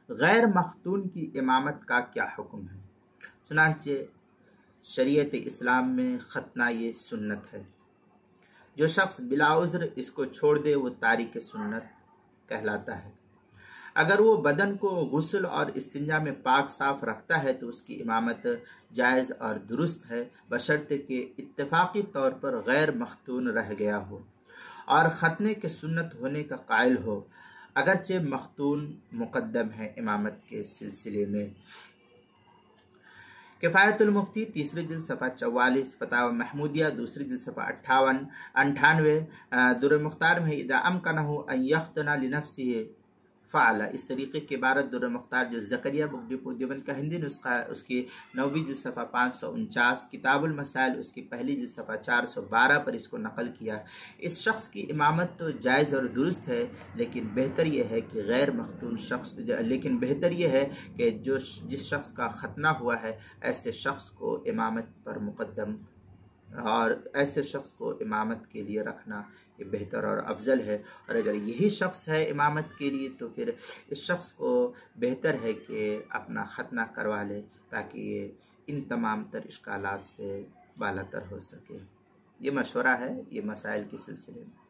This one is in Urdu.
غیر مختون کی امامت کا کیا حکم ہے؟ چنانچہ شریعت اسلام میں ختنہ یہ سنت ہے، جو شخص بلا عذر اس کو چھوڑ دے وہ تارک سنت کہلاتا ہے۔ اگر وہ بدن کو غسل اور استنجا میں پاک صاف رکھتا ہے تو اس کی امامت جائز اور درست ہے، بشرطے کہ اتفاقی طور پر غیر مختون رہ گیا ہو اور ختنے کے سنت ہونے کا قائل ہو، اگرچہ مختون مقدم ہے امامت کے سلسلے میں۔ کفایت المفتی تیسری جلد صفحہ 44، فتاوی محمودیہ دوسری جلد صفحہ 98، در مختار میں اذا امکنہ ان یختن لنفسہ فعل، اس طریقے کی عبارت در مختار جو زکریہ بک ڈپو دیوبند کا ہندی نسخہ ہے اس کی 9ویں جلد صفحہ 549، کتاب المسائل اس کی پہلی جلد صفحہ 412 پر اس کو نقل کیا۔ اس شخص کی امامت تو جائز اور درست ہے، لیکن بہتر یہ ہے کہ جس شخص کا ختنہ ہوا ہے ایسے شخص کو امامت پر مقدم اور ایسے شخص کو امامت کے لیے رکھنا یہ بہتر اور افضل ہے، اور اگر یہی شخص ہے امامت کے لیے تو پھر اس شخص کو بہتر ہے کہ اپنا ختنہ کروا لے تاکہ یہ ان تمام تر اشکالات سے بالاتر ہو سکے۔ یہ مشورہ ہے یہ مسائل کے سلسلے میں۔